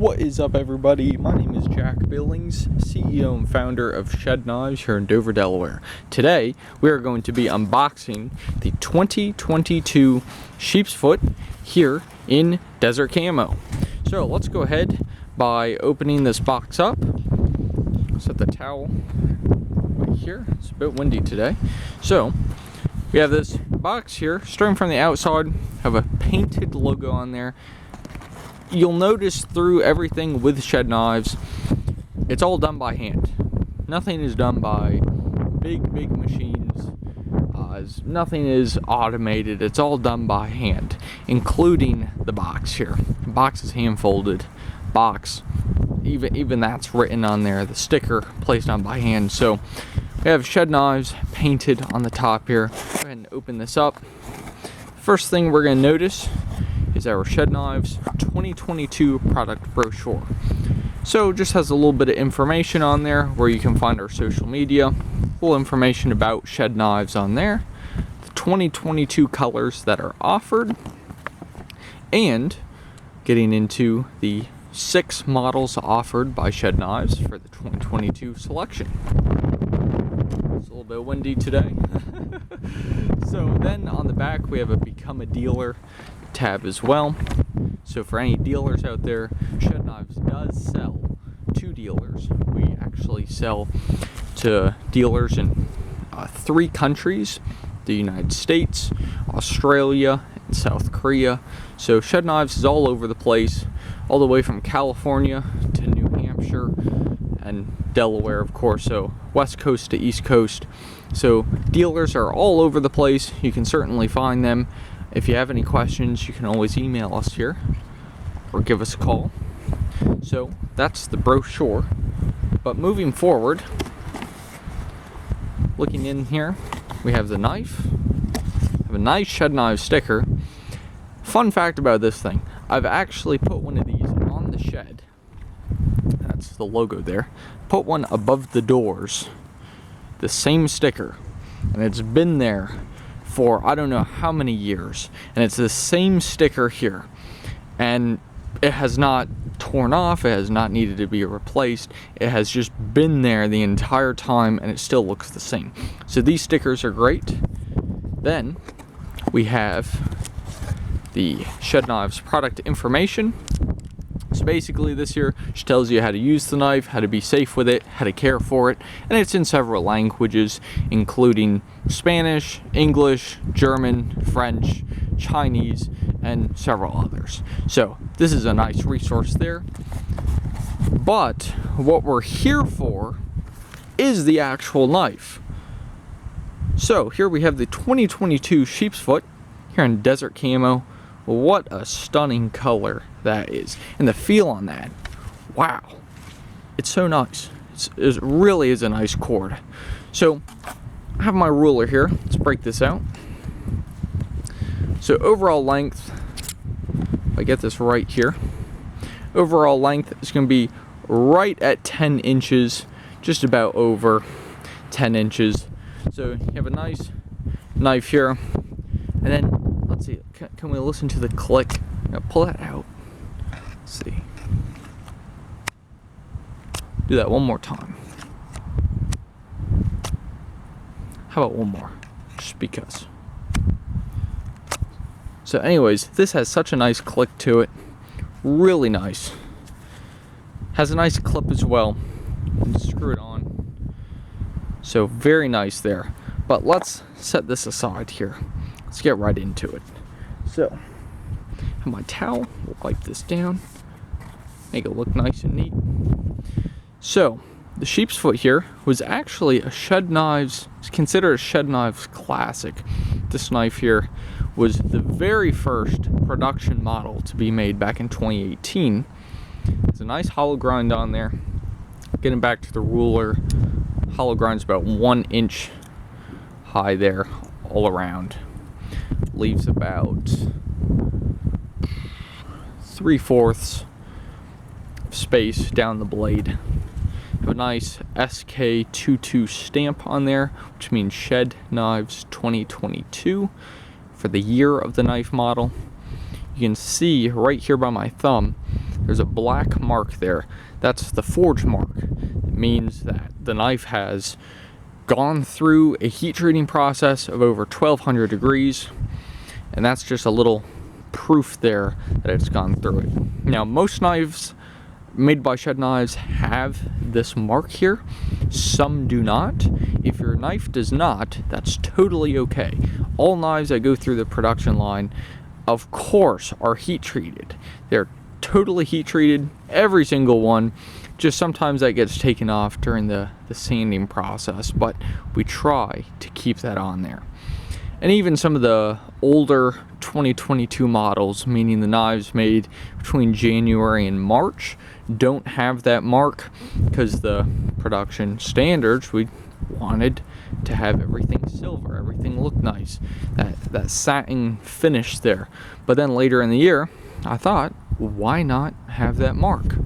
What is up, everybody? My name is Jack Billings, CEO and founder of Shedknives here in Dover, Delaware. Today, we are going to be unboxing the 2022 Sheepsfoot here in Desert Camo. So let's go ahead by opening this box up. Set the towel right here. It's a bit windy today. So we have this box here, starting from the outside, have a painted logo on there. You'll notice through everything with Shedknives, it's all done by hand. Nothing is done by big machines. Nothing is automated. It's all done by hand, including the box here. The box is hand folded. Box, even that's written on there. The sticker placed on by hand. So we have Shedknives painted on the top here. Go ahead and open this up. First thing we're going to notice is our Shedknives 2022 product brochure. So just has a little bit of information on there where you can find our social media, full information about Shedknives on there, the 2022 colors that are offered, and getting into the 6 models offered by Shedknives for the 2022 selection. It's a little bit windy today. So then on the back we have a Become a Dealer tab as well. So for any dealers out there, Shedknives does sell to dealers. We actually sell to dealers in 3 countries: the United States, Australia, and South Korea. So Shedknives is all over the place, all the way from California to New Hampshire and Delaware, of course, so West Coast to East Coast. So dealers are all over the place. You can certainly find them. If you have any questions, you can always email us here or give us a call. So that's the brochure. But moving forward, looking in here, we have the knife. Have a nice Shedknives sticker. Fun fact about this thing, I've actually put one of these on the shed. That's the logo there. Put one above the doors. The same sticker. And it's been there for I don't know how many years, and it's the same sticker here, and it has not torn off, it has not needed to be replaced, it has just been there the entire time, and it still looks the same. So these stickers are great. Then we have the Shedknives product information. So basically this here just tells you how to use the knife, how to be safe with it, how to care for it, and it's in several languages, including Spanish, English, German, French, Chinese, and several others. So this is a nice resource there. But what we're here for is the actual knife. So here we have the 2022 Sheepsfoot here in Desert Camo. What a stunning color that is, and the feel on that, wow, it's so nice. It really is a nice cord. So I have my ruler here. Let's break this out. So overall length, if I get this right here, overall length is going to be right at 10 inches, just about over 10 inches. So you have a nice knife here, and then let's see, can we listen to the click? Now pull that out. Let's see. Do that one more time. How about one more? Just because. So anyways, this has such a nice click to it. Really nice. Has a nice clip as well. Just screw it on. So very nice there. But let's set this aside here. Let's get right into it. So, have my towel, we'll wipe this down, make it look nice and neat. So, the Sheepsfoot here was actually a Shedknives, it's considered a Shedknives classic. This knife here was the very first production model to be made back in 2018. It's a nice hollow grind on there. Getting back to the ruler, hollow grind's about 1 inch high there all around. Leaves about 3/4 space down the blade. Have a nice SK22 stamp on there, which means Shedknives 2022 for the year of the knife model. You can see right here by my thumb there's a black mark there. That's the forge mark. It means that the knife has gone through a heat treating process of over 1200 degrees, and that's just a little proof there that it's gone through it. Now, most knives made by Shed Knives have this mark here. Some do not. If your knife does not, that's totally okay. All knives that go through the production line, of course, are heat treated. They're totally heat treated, every single one. Just sometimes that gets taken off during the sanding process, but we try to keep that on there. And even some of the older 2022 models, meaning the knives made between January and March, don't have that mark because the production standards, we wanted to have everything silver, everything look nice, that satin finish there. But then later in the year, I thought, why not have that mark?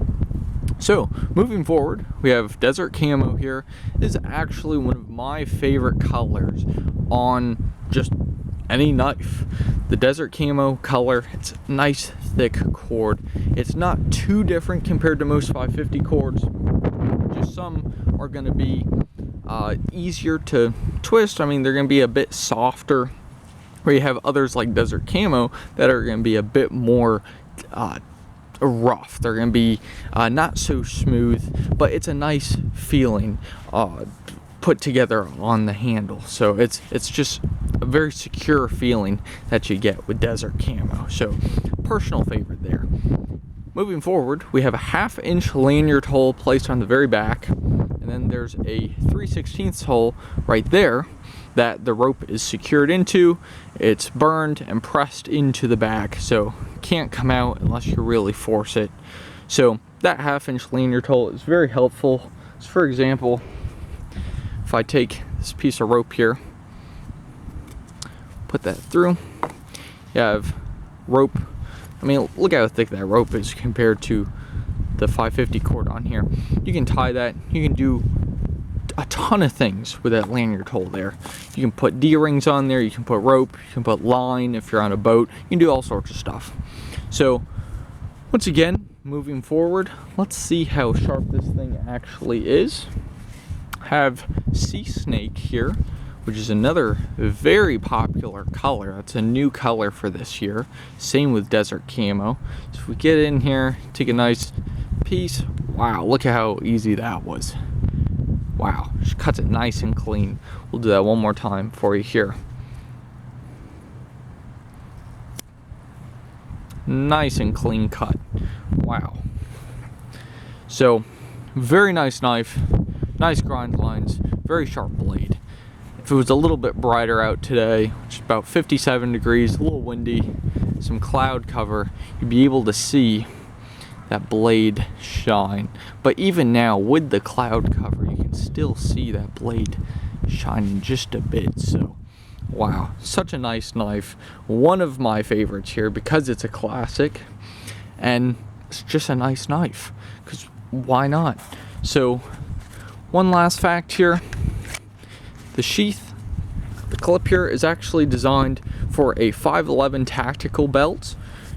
So moving forward, we have desert camo here. This is actually one of my favorite colors on just any knife. The desert camo color, it's nice thick cord. It's not too different compared to most 550 cords. Just some are going to be easier to twist. I mean, they're going to be a bit softer, where you have others like desert camo that are going to be a bit more rough. They're going to be not so smooth, but it's a nice feeling put together on the handle. So it's just a very secure feeling that you get with desert camo. So personal favorite there. Moving forward, we have a 1/2 inch lanyard hole placed on the very back, and then there's a 3/16 hole right there that the rope is secured into. It's burned and pressed into the back, so can't come out unless you really force it. So that 1/2 inch lanyard hole is very helpful. So for example, if I take this piece of rope here, put that through, you have rope. I mean, look how thick that rope is compared to the 550 cord on here. You can tie that. You can do a ton of things with that lanyard hole there. You can put D-rings on there. You can put rope. You can put line if you're on a boat. You can do all sorts of stuff. So once again, moving forward, let's see how sharp this thing actually is. Have sea snake here, which is another very popular color. That's a new color for this year. Same with desert camo. So if we get in here, take a nice piece. Wow, look at how easy that was. Wow, just cuts it nice and clean. We'll do that one more time for you here. Nice and clean cut. Wow. So, very nice knife. Nice grind lines. Very sharp blade. If it was a little bit brighter out today, which is about 57 degrees, a little windy, some cloud cover, you'd be able to see that blade shine. But even now, with the cloud cover, you can still see that blade shining just a bit. So, wow, such a nice knife. One of my favorites here because it's a classic, and it's just a nice knife. Because why not? So, one last fact here. The sheath, the clip here is actually designed for a 511 tactical belt,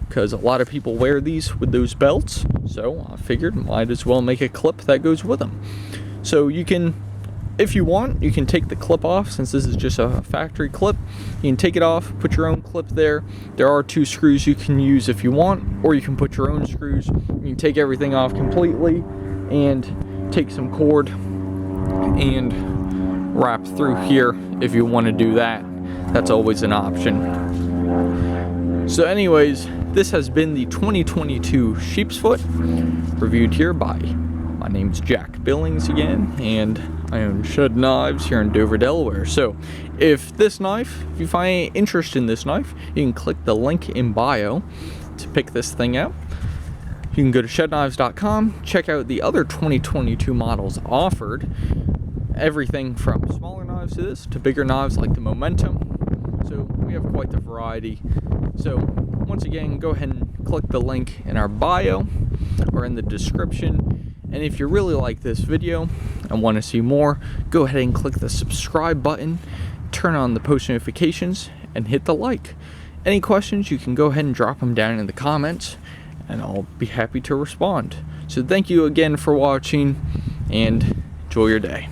because a lot of people wear these with those belts. So I figured might as well make a clip that goes with them. So you can, if you want, you can take the clip off. Since this is just a factory clip, you can take it off, put your own clip there. There are 2 screws you can use if you want, or you can put your own screws. You can take everything off completely and take some cord and wrap through here if you want to do that. That's always an option. So anyways, this has been the 2022 Sheepsfoot, reviewed here by, my name's Jack Billings again, and I own Shed Knives here in Dover, Delaware. So if you find any interest in this knife, you can click the link in bio to pick this thing out. You can go to shedknives.com, check out the other 2022 models offered. Everything from smaller knives to this, to bigger knives like the Momentum. So we have quite the variety. So once again, go ahead and click the link in our bio or in the description. And if you really like this video and want to see more, go ahead and click the subscribe button, turn on the post notifications, and hit the like. Any questions, you can go ahead and drop them down in the comments, and I'll be happy to respond. So thank you again for watching, and enjoy your day.